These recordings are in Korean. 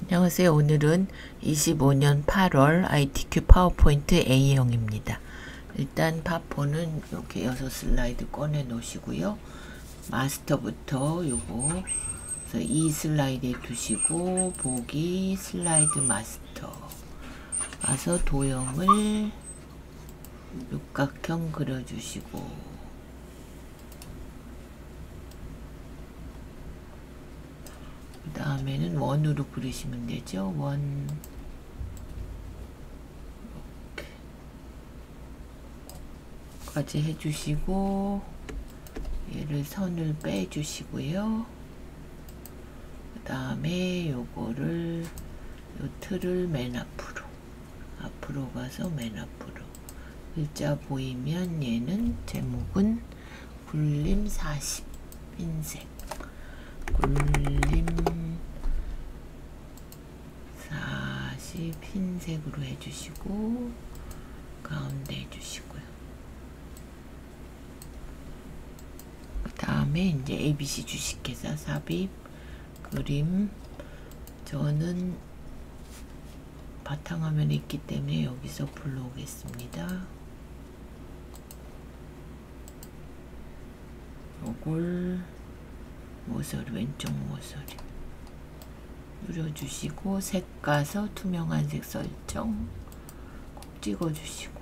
안녕하세요. 오늘은 25년 8월 ITQ 파워포인트 A형입니다. 일단 파4는 이렇게 6슬라이드 꺼내 놓으시고요. 마스터부터 요거 그래서 이 슬라이드에 두시고 보기 슬라이드 마스터 와서 도형을 육각형 그려주시고 그 다음에는 원으로 그리시면 되죠. 원 이렇게까지 해주시고 얘를 선을 빼주시고요. 그 다음에 요거를 요 틀을 맨 앞으로 가서 맨 앞으로 글자 보이면 얘는 제목은 굴림 40 흰색 굴림 40 흰색으로 해주시고 가운데 해주시고요. 그 다음에 이제 ABC 주식회사 삽입 그림 저는 바탕화면에 있기 때문에 여기서 불러오겠습니다. 요걸 모서리 왼쪽 모서리 누려주시고 색 가서 투명한 색 설정 꼭 찍어주시고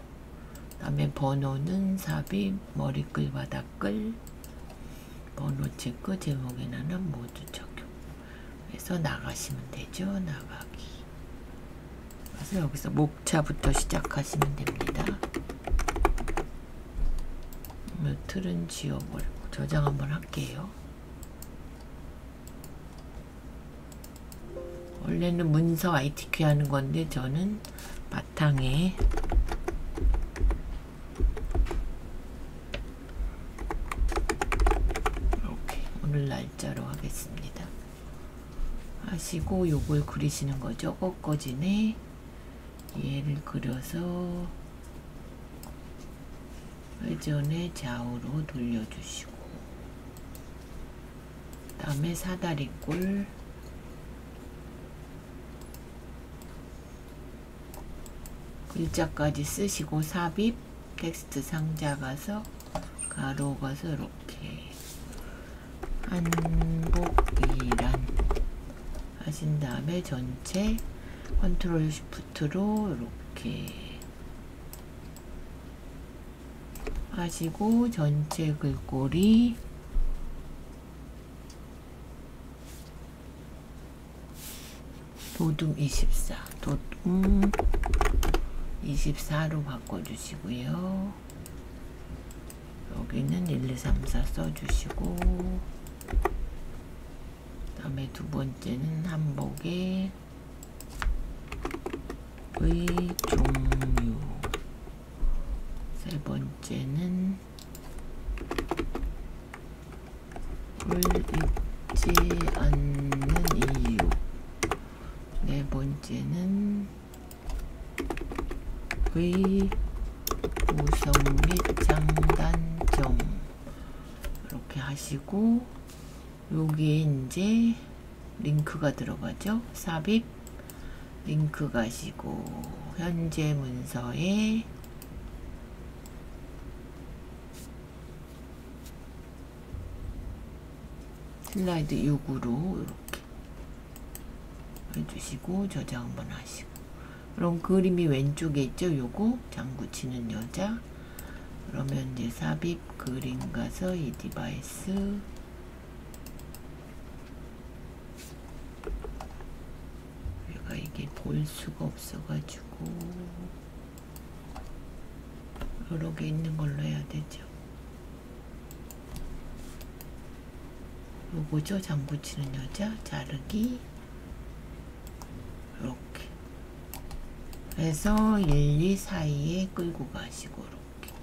그 다음에 번호는 삽입 머리끌 바닥끌 번호 체크 제목에는 하나 모두 적용 해서 나가시면 되죠. 나가기 그래서 여기서 목차부터 시작하시면 됩니다. 이 틀은 지워버리고 저장 한번 할게요. 원래는 문서 ITQ 하는 건데 저는 바탕에 이렇게 오늘 날짜로 하겠습니다. 하시고 요걸 그리시는 거죠. 꺾어지네 얘를 그려서 회전의 좌우로 돌려주시고 그 다음에 사다리꼴 글자까지 쓰시고 삽입 텍스트 상자 가서 가로 가서 이렇게 한복이란 하신 다음에 전체 컨트롤 쉬프트로 이렇게 하시고 전체 글꼴이 도둠 24 도둠 24로 바꿔주시고요. 여기는 1, 2, 3, 4 써주시고 그 다음에 두 번째는 한복의 종류 세 번째는 을 입지 않는 이유 네 번째는 의 구성 및 장단점 이렇게 하시고 여기에 이제 링크가 들어가죠. 삽입 링크 가시고 현재 문서에 슬라이드 6으로 이렇게 해주시고 저장 한번 하시고 그럼 그림이 왼쪽에 있죠. 요거 장구 치는 여자 그러면 이제 삽입 그림 가서 이 디바이스 얘가 이게 볼 수가 없어 가지고 여러 개 있는 걸로 해야 되죠. 요거죠. 장구 치는 여자 자르기 이렇게 해서 1, 2 사이에 끌고 가시고 이렇게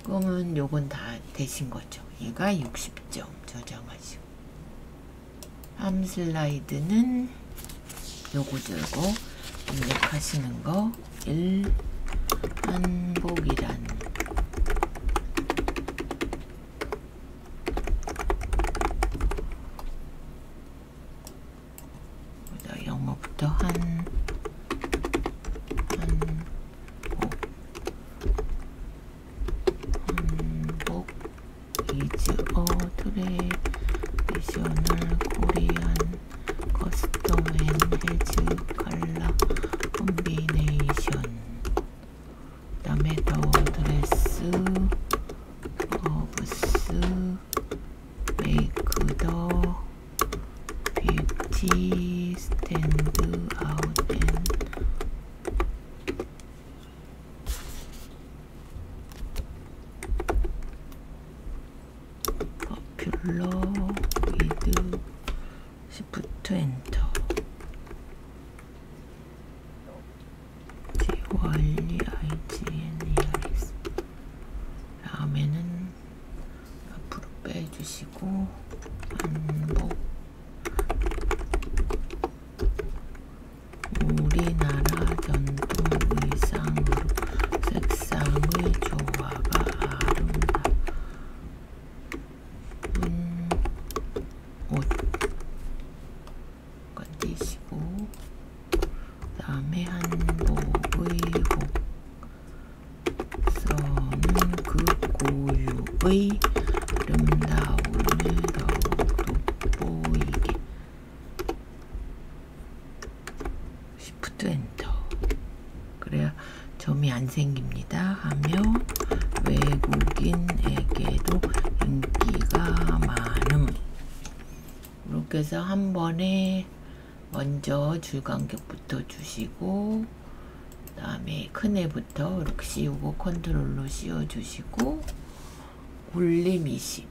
그러면 요건 다 되신 거죠. 얘가 60점 저장하시고 3 슬라이드는 요거 들고 입력하시는 거 1. 한복이란 뭐부터 한복 is a traditional Korean custom and has color combination. 그다음에 the dress gloves make the beauty stand out and popular with shift enter. GYIGNERS. 다음에는 앞으로 빼주시고 한복 우리나라 전통 의상으로 색상의 조화가 아름다운 옷 건지시고, 그 다음에 한복의 곡선은 그 고유의 아름다움을 더욱 돋보이게. Shift 엔터. 그래야 점이 안 생깁니다. 하며 외국인에게도 인기가 많음. 이렇게 해서 한 번에 먼저 줄간격부터 주시고, 그 다음에 큰 애부터 이렇게 씌우고 컨트롤로 씌워주시고, 굴림 20,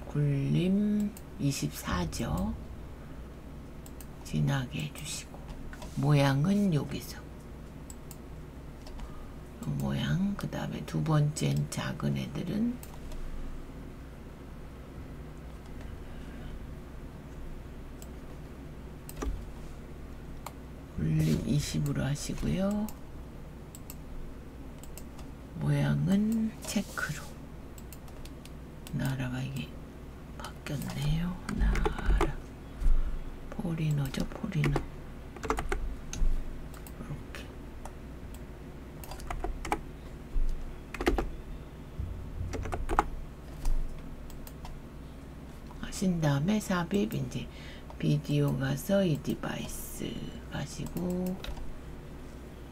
굴림 24죠. 진하게 해주시고, 모양은 여기서 모양. 그 다음에 두 번째는 작은 애들은 굴림 20으로 하시고요. 모양은 체크로. 나라가 이게 바뀌었네요. 나라. 포리너죠, 포리너. 이렇게. 하신 다음에 삽입, 이제 비디오 가서 이 디바이스 가시고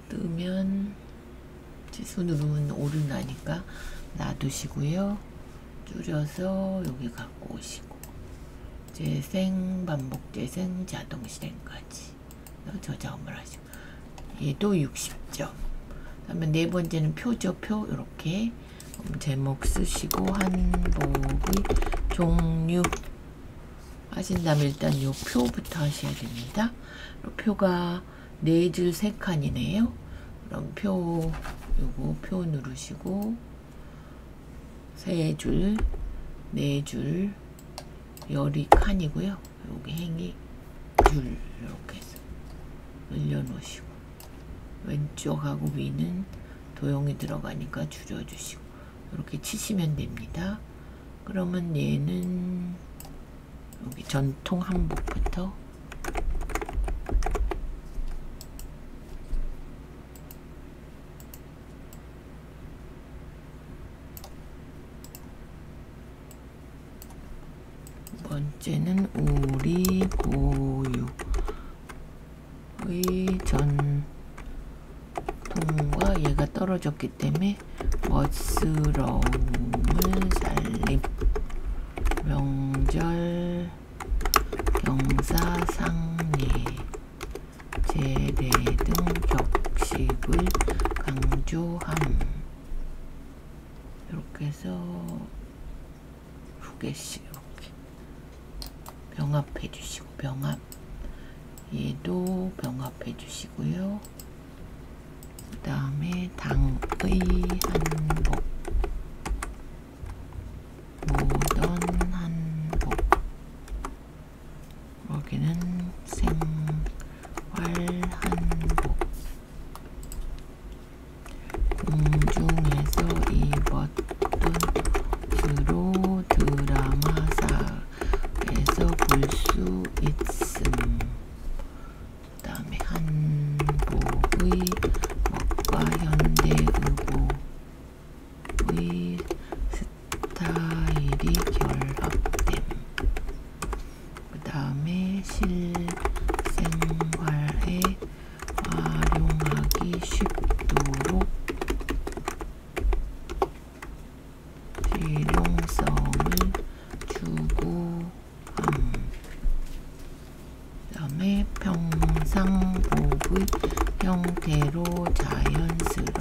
뜨면 지수 누르면 오른다니까 놔두시고요. 줄여서 여기 갖고 오시고, 재생, 반복 재생, 자동 실행까지 저장을 하시고, 얘도 60점. 그다음에 네 번째는 표죠. 표. 이렇게 제목 쓰시고 한복의 종류 하신 다음에 일단 요 표부터 하셔야 됩니다. 표가 4줄 3칸이네요. 그럼 표, 요거 표 누르시고 3줄, 4줄, 열이 칸이고요. 여기 행이 줄 이렇게 해서 늘려놓으시고, 왼쪽하고 위는 도형이 들어가니까 줄여주시고 이렇게 치시면 됩니다. 그러면 얘는 여기 전통 한복부터 두 번째는 우리 고유의 전통과 얘가 떨어졌기 때문에 멋스러움을 살림. 명절, 경사상례, 제례 등 격식을 강조함. 이렇게 해서 2개씩 이렇게 병합해 주시고, 병합. 얘도 병합해 주시고요. 그 다음에 당의 한복, 모던 한복. 여기는 생활 한복. 공중에서 입었던 주로 드라마사에서 볼 수 있음. 다음에 실생활에 활용하기 쉽도록 실용성을 추구함. 그 다음에 평상복의 형태로 자연스러움을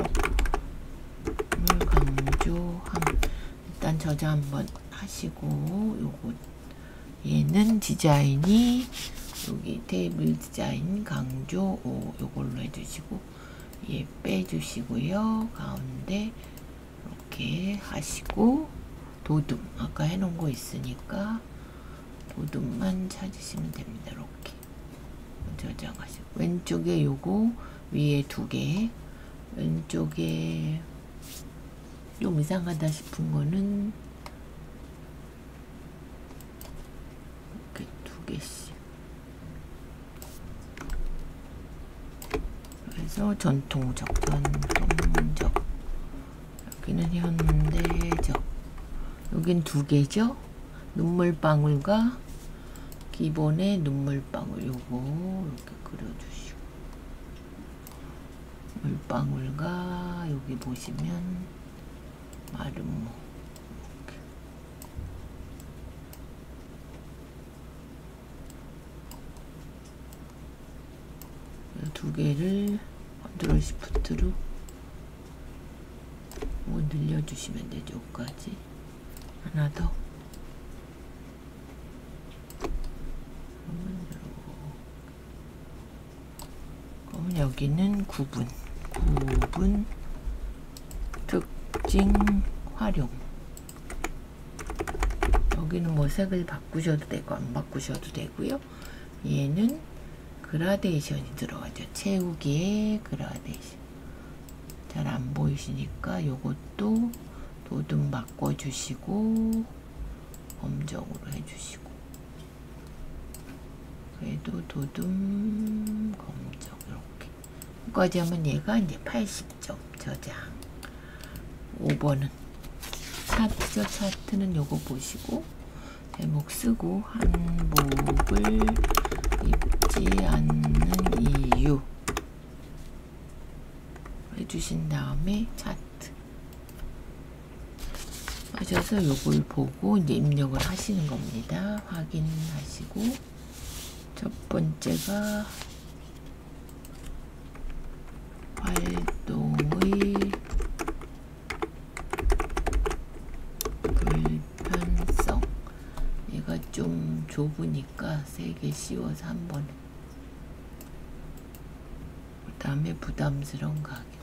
강조함. 일단 저자 한번 하시고, 요거 얘는 디자인이 여기 테이블 디자인 강조 요걸로 해주시고, 얘 빼주시고요. 가운데 이렇게 하시고, 도둠 아까 해놓은 거 있으니까 도둠만 찾으시면 됩니다. 이렇게 저장하시고, 왼쪽에 요거 위에 2개, 왼쪽에 좀 이상하다 싶은 거는 이렇게 2개씩. 그래서 전통적, 여기는 현대적, 여긴 2개죠. 눈물방울과 기본의 눈물방울, 요거 이렇게 그려주시고, 물방울과 여기 보시면 마름모, 이렇게 2개를 컨트롤 시프트로 늘려주시면 되죠. 여기까지 하나 더. 그러면 여기는 구분 특징 활용. 여기는 뭐 색을 바꾸셔도 되고 안 바꾸셔도 되고요. 얘는 그라데이션이 들어가죠. 채우기에 그라데이션. 잘 안 보이시니까 요것도 도둠 바꿔주시고 검정으로 해주시고, 그래도 도둠 검정 이렇게. 여기까지 하면 얘가 이제 80점 저장. 5번은 차트죠. 차트는 요거 보시고 제목 쓰고 한복을 입지 않는 이유 해주신 다음에 차트 하셔서 요걸 보고 이제 입력을 하시는 겁니다. 확인하시고, 첫 번째가 활동의 불편성. 얘가 좀 좁으니까 3개 씌워서 한 번에. 그 다음에 부담스러운 가격.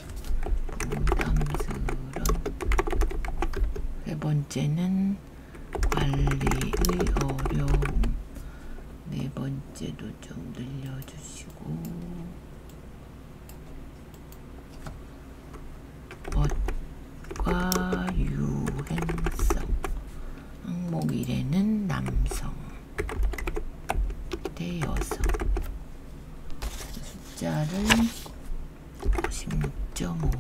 세 번째는 관리의 어려움. 네 번째도 좀 늘려주시고, 멋과 유행성. 항목 1에는 남성 대 여성. 숫자를 16.5,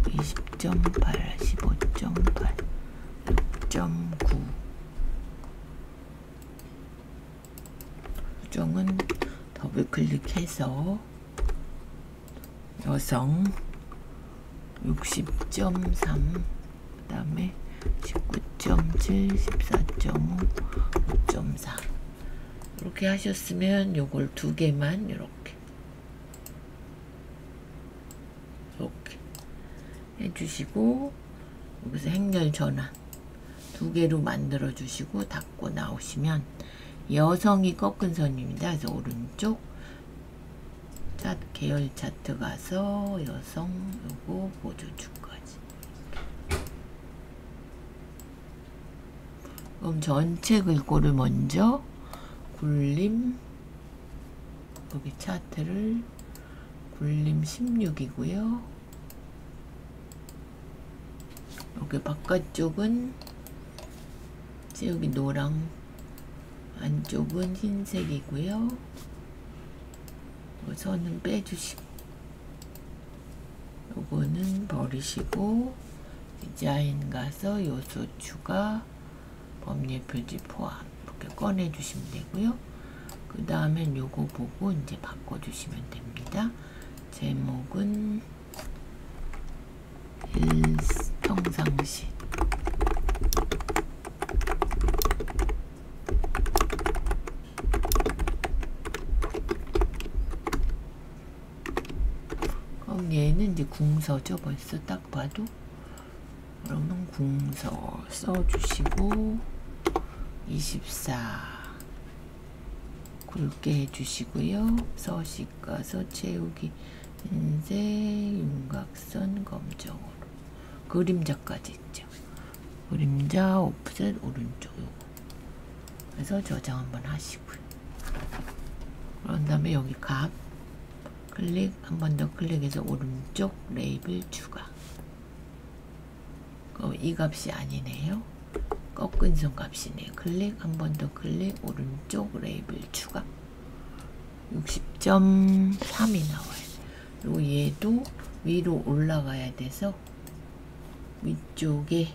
20.8, 15.8, 6.9. 수정은 더블 클릭해서 여성 60.3, 그 다음에 19.7, 14.5, 5.4 이렇게 하셨으면 요걸 2개만 이렇게 해주시고, 여기서 행렬 전환 2개로 만들어 주시고 닫고 나오시면 여성이 꺾은 선입니다. 그래서 오른쪽 계열 차트 가서 여성 요거 보조축까지. 그럼 전체 글꼴을 먼저 굴림, 여기 차트를 굴림 16이고요. 여기 바깥쪽은 여기 노랑, 안쪽은 흰색이고요. 선은 빼주시고, 요거는 버리시고, 디자인 가서 요소 추가, 법률 표지 포함 이렇게 꺼내 주시면 되고요. 그 다음엔 요거 보고 이제 바꿔주시면 됩니다. 제목은 평상시. 그럼 얘는 이제 궁서죠. 벌써 딱 봐도. 그러면 궁서 써주시고 24 굵게 해주시고요. 서식 가서 채우기 인쇄 윤곽선 검정으로 그림자까지 있죠. 그림자 오프셋 오른쪽 요거. 그래서 저장 한번 하시고요. 그런 다음에 여기 값 클릭 한 번 더 클릭해서 오른쪽 레이블 추가. 이 값이 아니네요. 꺾은 손 값이네요. 클릭 한 번 더 클릭 오른쪽 레이블 추가. 60.3이 나와요. 그리고 얘도 위로 올라가야 돼서 위쪽에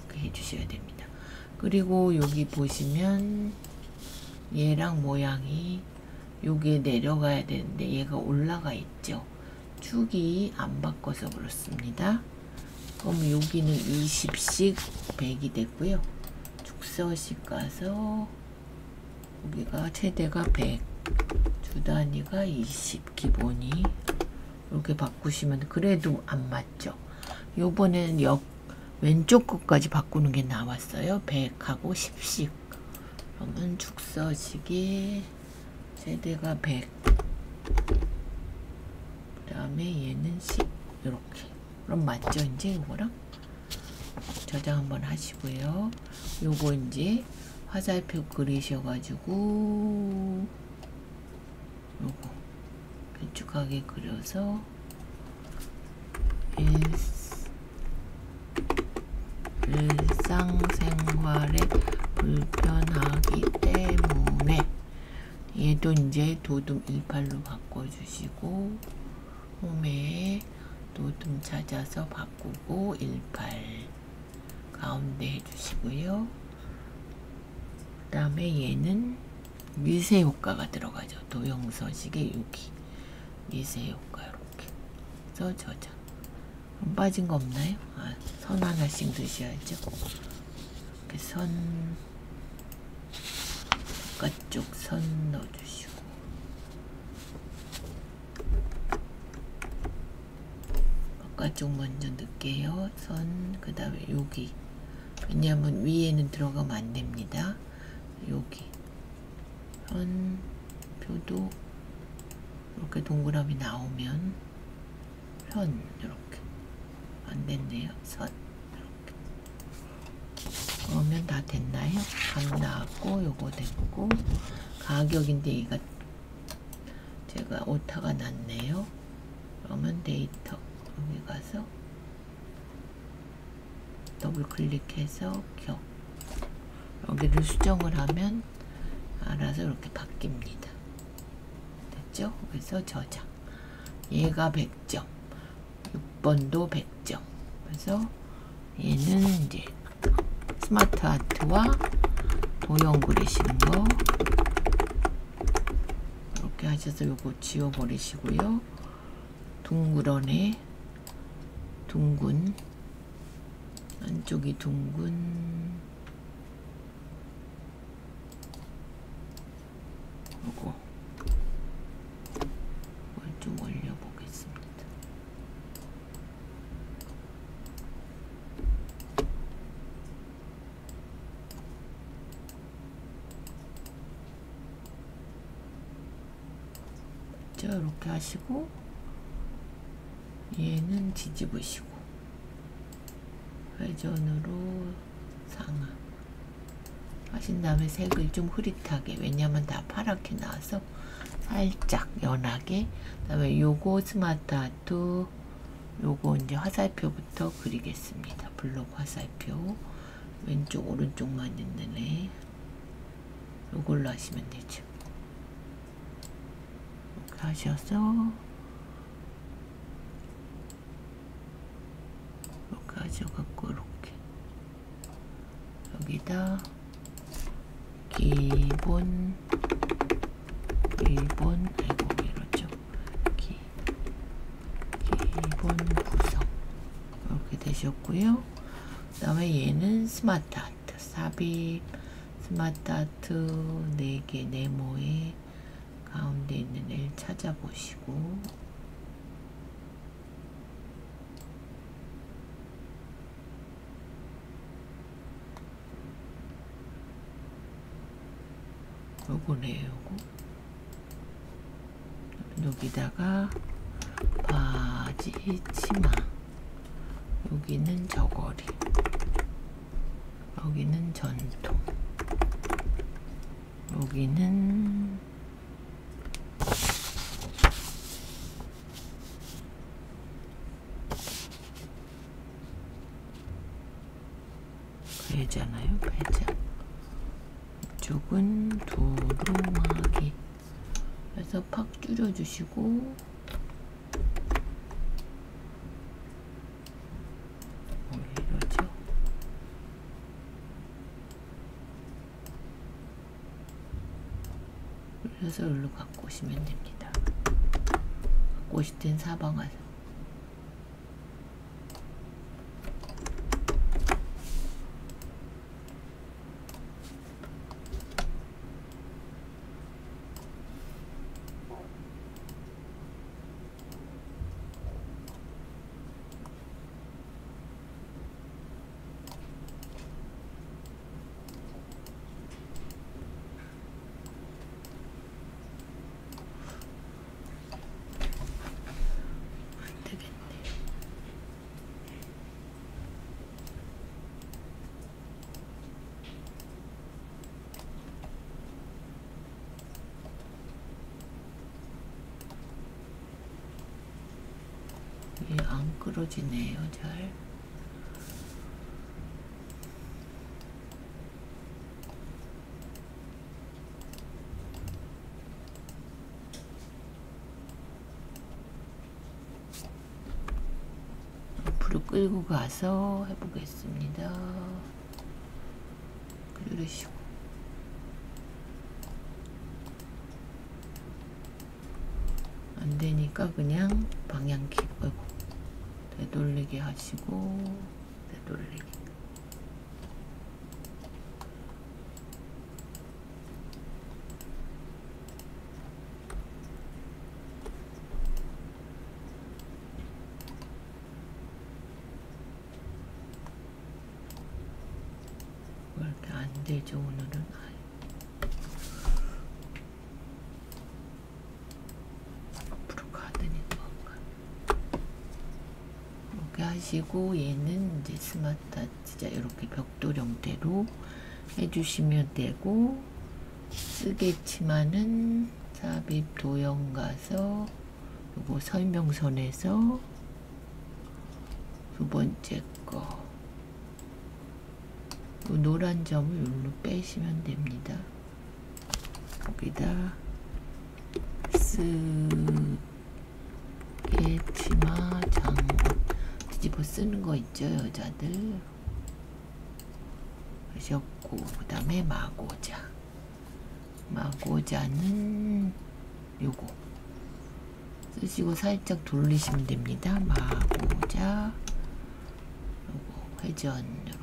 이렇게 해주셔야 됩니다. 그리고 여기 보시면 얘랑 모양이 여기에 내려가야 되는데 얘가 올라가 있죠. 축이 안 바꿔서 그렇습니다. 그럼 여기는 20씩 100이 됐고요. 축서식 가서 여기가 최대가 100, 주 단위가 20 기본이 이렇게 바꾸시면 그래도 안 맞죠. 요번에는 왼쪽 끝까지 바꾸는 게 나왔어요. 100하고 10씩. 그러면 축서식이 최대가 100, 그 다음에 얘는 10 이렇게. 그럼 맞죠? 이제 요거랑 저장 한번 하시고요. 요거 이제 화살표 그리셔가지고 요거 길쭉하게 그려서 일상생활에 불편하기 때문에 얘도 이제 도둠 28로 바꿔주시고 홈에 도둠 찾아서 바꾸고 18 가운데 해주시고요. 그 다음에 얘는 미세 효과가 들어가죠. 도형서식의 여기 미세 효과 이렇게 그래서 저장. 빠진 거 없나요? 선 하나씩 넣으셔야죠. 이렇게 선 바깥쪽 선 넣어주시고 바깥쪽 먼저 넣을게요. 선, 그 다음에 여기. 왜냐하면 위에는 들어가면 안 됩니다. 여기. 선, 표도 이렇게 동그라미 나오면 선, 이렇게. 안 됐네요. 선, 이렇게. 그러면 다 됐나요? 감 나왔고, 요거 됐고. 가격인데, 얘가 제가 오타가 났네요. 그러면 데이터. 여기 가서 더블 클릭해서 격 여기를 수정을 하면 알아서 이렇게 바뀝니다. 됐죠? 그래서 저장. 얘가 100점, 6번도 100점. 그래서 얘는 이제 스마트 아트와 도형 그리시는 거 이렇게 하셔서 요거 지워버리시고요. 둥그러네. 둥근 안쪽이 둥근 요거 이걸 좀 올려보겠습니다. 자, 이렇게 하시고 얘는 뒤집으시고 회전으로 상하 하신 다음에 색을 좀 흐릿하게, 왜냐면 다 파랗게 나와서 살짝 연하게. 그 다음에 요거 스마트 아트 요거 이제 화살표부터 그리겠습니다. 블록 화살표 왼쪽 오른쪽만 있는 애 요걸로 하시면 되죠. 이렇게 하셔서 이렇게 하셔갖고 이렇게 여기다 기본 보셨고요. 그 다음에 얘는 스마트 아트 삽입 스마트 아트 4개 네모에 가운데 있는 애를 찾아보시고 요거네요. 요거 여기다가 바지 치마 여기는 저고리 여기는 전통 여기는 배잖아요. 배자 이쪽은 두루마기 그래서 팍 줄여주시고 이러죠. 그래서 여기로 갖고 오시면 됩니다. 갖고 오실 땐 사방 와서 안 끌어지네요. 잘 앞으로 끌고 가서 해보겠습니다. 그러시고 안 되니까 그냥 방향키 되돌리게 하시고 되돌리기 왜 이렇게 안 되죠 오늘은. 하시고 얘는 이제 스마트 진짜 이렇게 벽돌 형태로 해주시면 되고 쓰겠지만은 삽입 도형 가서 요거 설명선에서 두 번째 거 요 노란 점을 여기로 빼시면 됩니다. 여기다 쓰겠지마 장옷 뒤집어 쓰는 거 있죠 여자들 하셨고 그 다음에 마고자는 요거 쓰시고 살짝 돌리시면 됩니다. 마고자 요거 회전 이렇게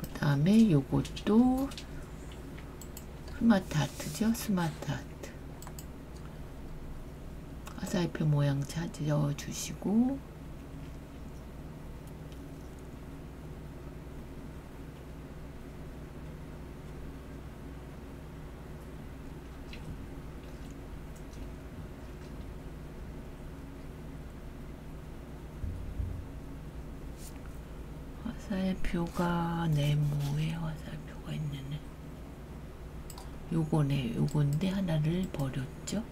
그 다음에 요것도 스마트 아트죠. 스마트 아트 화살표 모양 찾아주시고 화살표가 네모에 화살표가 있네. 요거네. 요건데 하나를 버렸죠.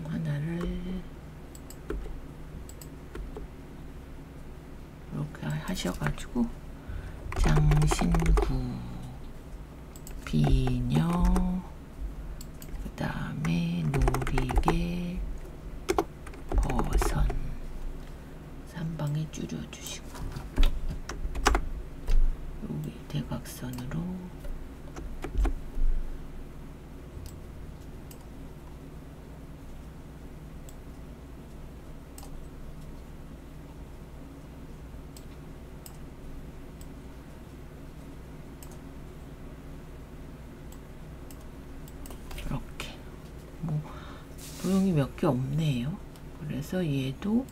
하나를 이렇게 하셔가지고 장신구 비녀 그 다음에 놀이개 버선 도형이 몇 개 없네요. 그래서 얘도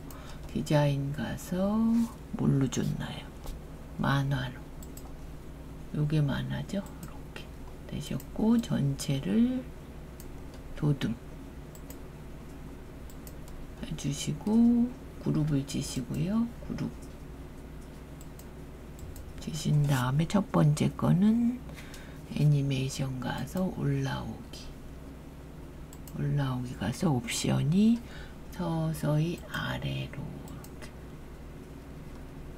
디자인 가서 뭘로 줬나요? 만화로. 요게 만화죠. 이렇게 되셨고, 전체를 도둠 해주시고, 그룹을 지시고요. 그룹 지신 다음에 첫 번째 거는 애니메이션 가서 올라오기 가서 옵션이 서서히 아래로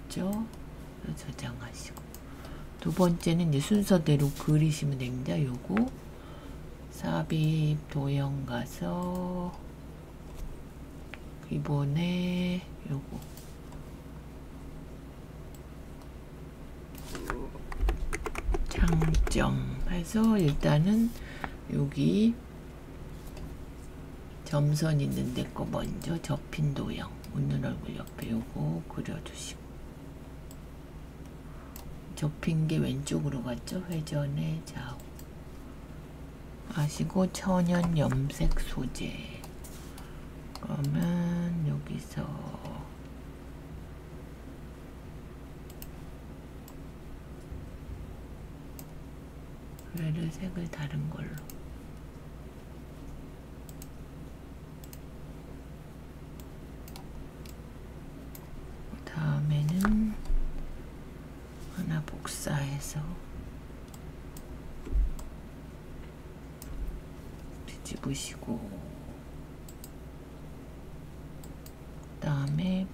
이렇게 저장하시고, 두 번째는 이제 순서대로 그리시면 됩니다. 요거 삽입 도형 가서 기본에 요거 장점 해서 일단은 여기 점선 있는 데 거 먼저 접힌 도형 웃는 얼굴 옆에 요거 그려주시고, 접힌 게 왼쪽으로 갔죠. 회전의 좌우 하시고, 천연 염색 소재 그러면 여기서 레드 색을 다른 걸로 다음에는 하나 복사해서 뒤집으시고, 다음에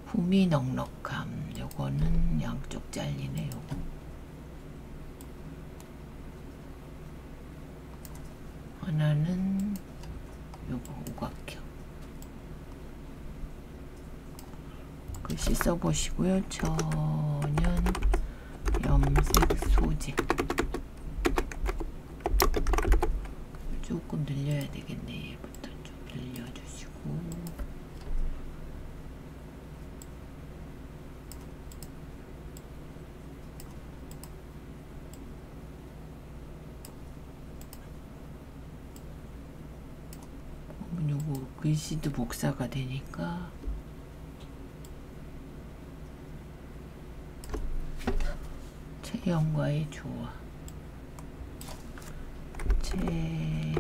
품위 넉넉함 요거는 양쪽 잘리네. 요거 하나는 요거 오각형 글씨 써보시고요. 천연 염색 소재 조금 늘려야 되겠네. 얘부터 좀 늘려주시고, 요거 글씨도 복사가 되니까 체형과의 조화 세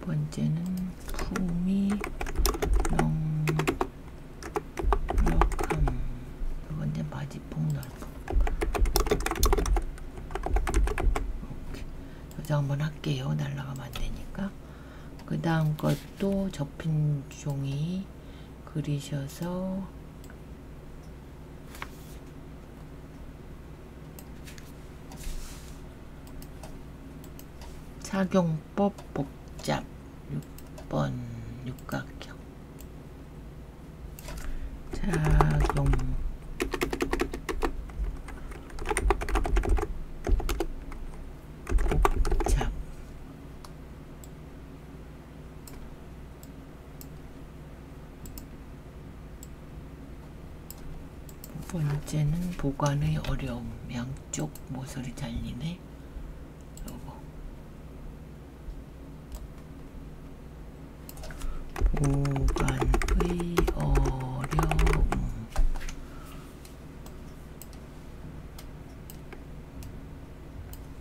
번째는 품위 넉넉함 이건 이제 바지폭 넓음. 이렇게 여자 한번 할게요. 날라가면 안 되니까. 그 다음 것도 접힌 종이 그리셔서 착용법 복잡 6번 육각형 착용 복잡 두 번째는 보관의 어려움 양쪽 모서리 잘리네. 요거 보관의 어려움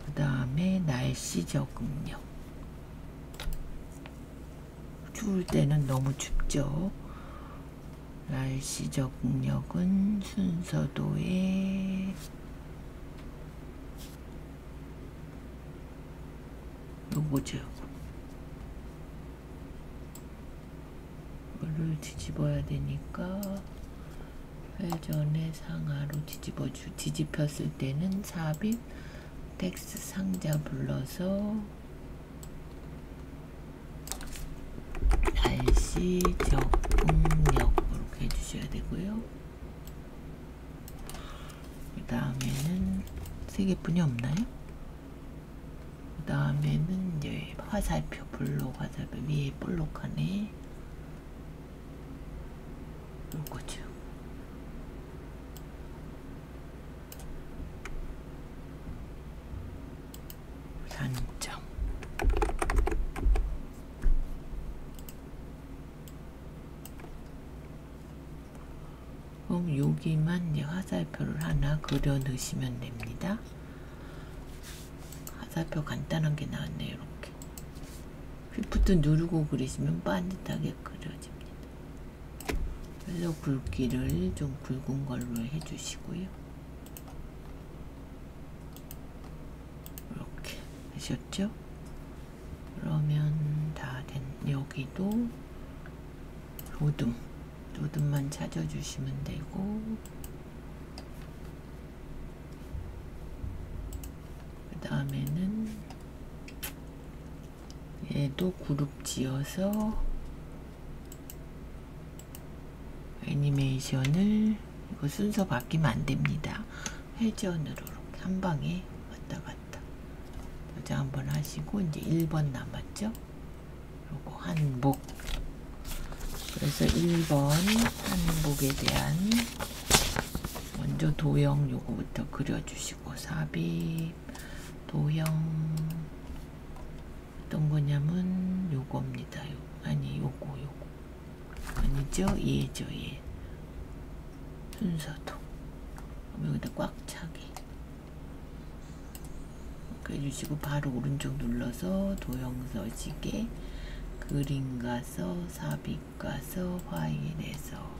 그 다음에 날씨 적응력 추울 때는 너무 춥죠. 날씨 적응력은 순서도에 요거죠. 이거를 뒤집어야 되니까 회전의 상하로 뒤집혔을 때는 삽입 텍스트 상자 불러서 날씨 적응력 이렇게 해주셔야 되고요. 그 다음에는 세 개뿐이 없나요? 그 다음에는 이제 화살표 블록 화살표 위에 볼록하네. 요거죠. 단점. 그럼 여기만 이제 화살표를 하나 그려 넣으시면 됩니다. 화살표 간단한 게 나왔네요. 이렇게 쉬프트 누르고 그리시면 반듯하게 그려집니다. 그래서 굵기를 좀 굵은 걸로 해주시고요. 이렇게 하셨죠? 그러면 다 된. 여기도 로듬만 찾아주시면 되고, 그 다음에는 얘도 그룹 지어서 애니메이션을, 이거 순서 바뀌면 안 됩니다. 회전으로 이렇게 한 방에 왔다 갔다 저장 한번 하시고, 이제 1번 남았죠? 요거 한복. 그래서 1번 한복에 대한 먼저 도형 요거부터 그려주시고, 삽입 도형 어떤 거냐면 요겁니다. 아니 요거 아니죠? 얘죠. 얘 순서도 여기다 꽉 차게 이렇게 해주시고, 바로 오른쪽 눌러서 도형 서식에 그림 가서 삽입 가서 파일에서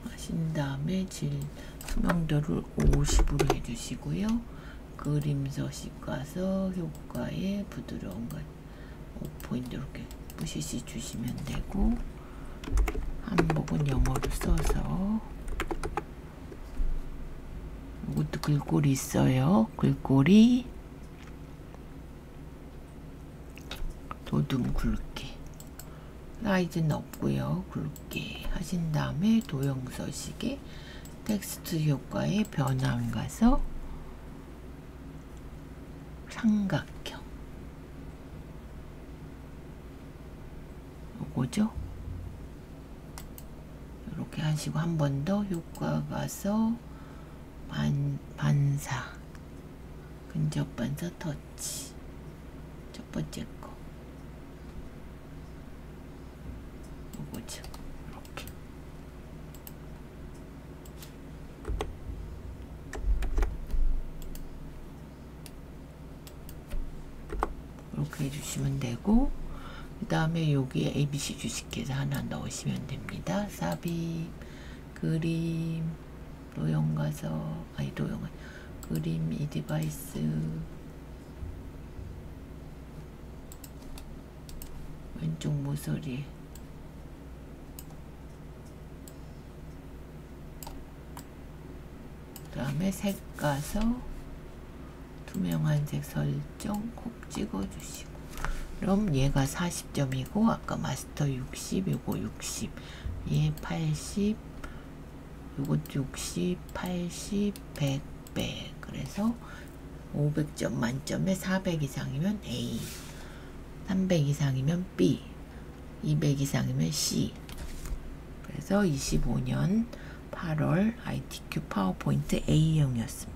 하신 다음에 투명도를 50으로 해주시고요. 그림 서식 가서 효과에 부드러운 것 5포인트 이렇게 뿌시시 주시면 되고, 한복은 영어로 써서 이것도 글꼴이 있어요. 글꼴이 도둠 굵게, 사이즈는 없고요. 굵게 하신 다음에 도형 서식에 텍스트 효과에 변환 가서 삼각형 요거죠. 이렇게 하시고, 한 번 더 효과 가서 반사 근접 반사 터치 첫 번째 거 요거죠. 이렇게 해주시면 되고, 그 다음에 여기에 ABC 주식회사 하나 넣으시면 됩니다. 삽입 그림 도형 가서 그림 이 디바이스 왼쪽 모서리 그 다음에 색 가서 투명한 색 설정 콕 찍어 주시고, 그럼 얘가 40점이고 아까 마스터 60, 요거 60, 얘 80, 요것도 60, 80, 100, 100. 그래서 500점 만점에 400 이상이면 A, 300 이상이면 B, 200 이상이면 C. 그래서 25년 8월 ITQ 파워포인트 A형이었습니다.